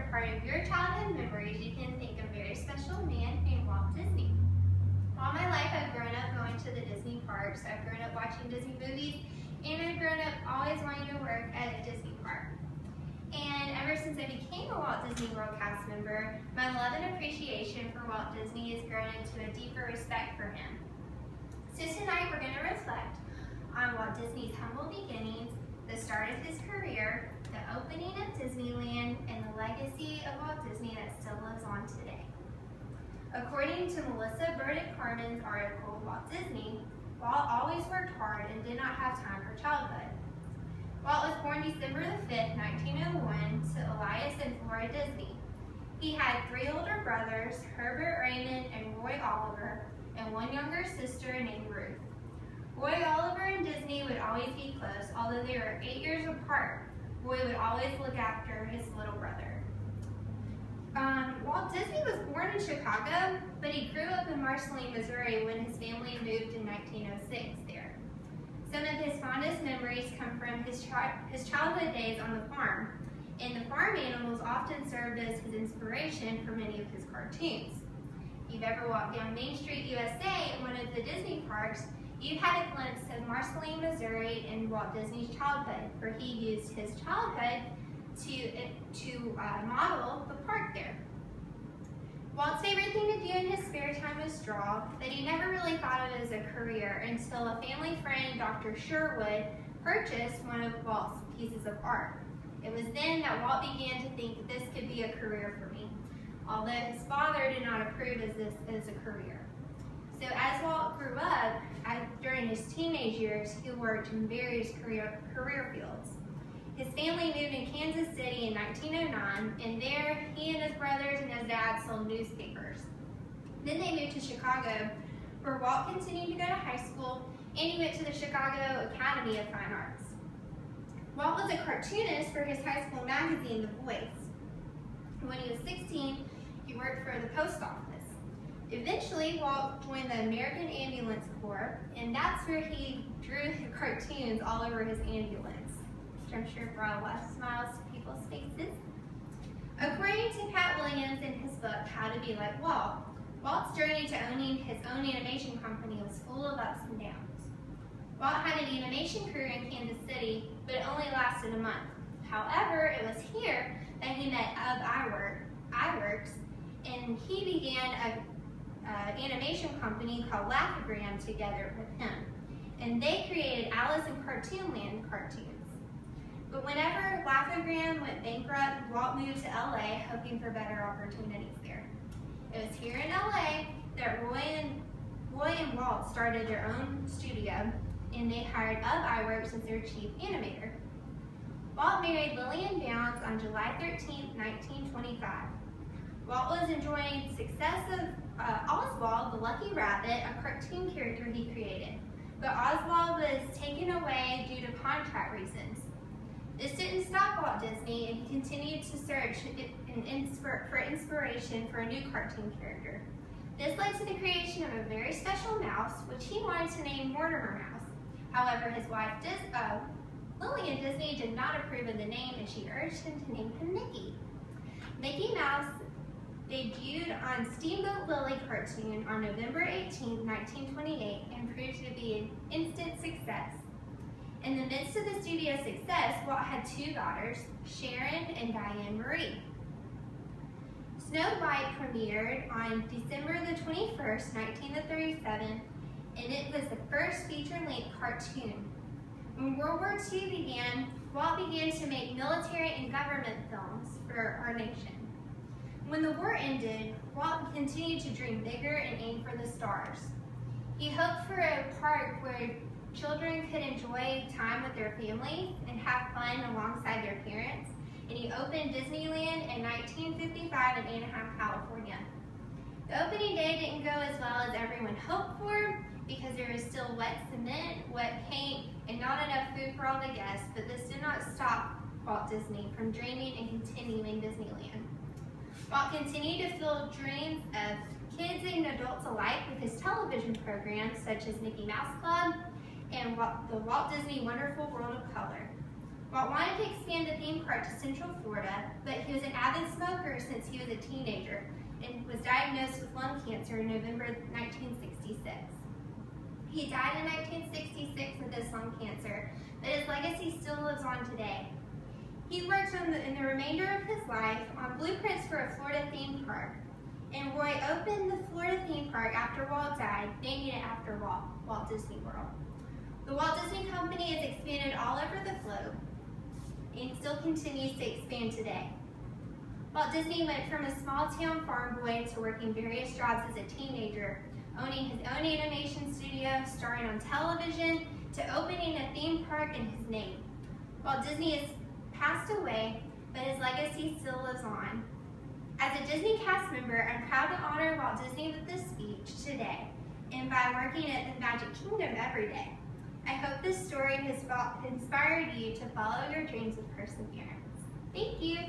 part of your childhood memories, you can think of a very special man named Walt Disney. All my life, I've grown up going to the Disney parks. I've grown up watching Disney movies, and I've grown up always wanting to work at a Disney park. And ever since I became a Walt Disney World cast member, my love and appreciation for Walt Disney has grown into a deeper respect for him. So tonight we're going to reflect on Walt Disney's humble beginnings, the start of his career, the opening of Disneyland, and the legacy of Walt Disney that still lives on today. According to Melissa Burdick Carmen's article, Walt Disney, Walt always worked hard and did not have time for childhood. Walt was born December the 5th, 1901 to Elias and Flora Disney. He had 3 older brothers, Herbert Raymond and Roy Oliver, and 1 younger sister named Ruth. Roy Oliver and Disney would always be close, although they were 8 years apart. Roy would always look after his little brother. Walt Disney was born in Chicago, but he grew up in Marceline, Missouri when his family moved in 1906 there. Some of his fondest memories come from his childhood days on the farm, and the farm animals often served as his inspiration for many of his cartoons. If you've ever walked down Main Street, USA at one of the Disney parks, you've had a glimpse of Marceline, Missouri and Walt Disney's childhood, where he used his childhood to model the park there. Walt's favorite thing to do in his spare time was draw, but he never really thought of it as a career until a family friend, Dr. Sherwood, purchased one of Walt's pieces of art. It was then that Walt began to think that this could be a career for me, although his father did not approve of this as a career. So as Walt grew up, during his teenage years, he worked in various career fields. His family moved in Kansas City in 1909, and there he and his brothers and his dad sold newspapers. Then they moved to Chicago, where Walt continued to go to high school, and he went to the Chicago Academy of Fine Arts. Walt was a cartoonist for his high school magazine, The Voice. When he was 16, he worked for the post office. Eventually, Walt joined the American Ambulance Corps, and that's where he drew cartoons all over his ambulance, which I'm sure brought a lot of smiles to people's faces. According to Pat Williams in his book, How to Be Like Walt, Walt's journey to owning his own animation company was full of ups and downs. Walt had an animation career in Kansas City, but it only lasted a month. However, it was here that he met iWorks, and he began an animation company called Laugh-O-Gram together with him. And they created Alice in Cartoonland cartoons. But whenever Laugh-O-Gram went bankrupt, Walt moved to LA, hoping for better opportunities there. It was here in LA that Roy and Walt started their own studio, and they hired iWorks as their chief animator. Walt married Lillian Downs on July 13, 1925. Walt was enjoying success of Oswald the Lucky Rabbit, a cartoon character he created. But Oswald was taken away due to contract reasons. This didn't stop Walt Disney, and he continued to search for inspiration for a new cartoon character. This led to the creation of a very special mouse, which he wanted to name Mortimer Mouse. However, his wife, Lillian Disney, did not approve of the name, and she urged him to name him Mickey. Mickey Mouse debuted on Steamboat Willie cartoon on November 18, 1928, and proved to be an instant success. In the midst of the studio's success, Walt had 2 daughters, Sharon and Diane Marie. Snow White premiered on December the 21st, 1937, and it was the first feature-length cartoon. When World War II began, Walt began to make military and government films for our nation. When the war ended, Walt continued to dream bigger and aim for the stars. He hoped for a park where children could enjoy time with their families and have fun alongside their parents, and he opened Disneyland in 1955 in Anaheim, California. The opening day didn't go as well as everyone hoped for because there was still wet cement, wet paint, and not enough food for all the guests, but this did not stop Walt Disney from dreaming and continuing Disneyland. Walt continued to fill dreams of kids and adults alike with his television programs such as Mickey Mouse Club and the Walt Disney Wonderful World of Color. Walt wanted to expand the theme park to Central Florida, but he was an avid smoker since he was a teenager and was diagnosed with lung cancer in November 1966. He died in 1966 with this lung cancer, but his legacy still lives on today. He worked in the remainder of his life on blueprints for a Florida theme park, and Roy opened the Florida theme park after Walt died, naming it after Walt Disney World. The Walt Disney Company has expanded all over the globe and still continues to expand today. Walt Disney went from a small-town farm boy to working various jobs as a teenager, owning his own animation studio, starring on television, to opening a theme park in his name. Walt Disney has passed away, but his legacy still lives on. As a Disney cast member, I'm proud to honor Walt Disney with this speech today, and by working at the Magic Kingdom every day. I hope this story has inspired you to follow your dreams with perseverance. Thank you.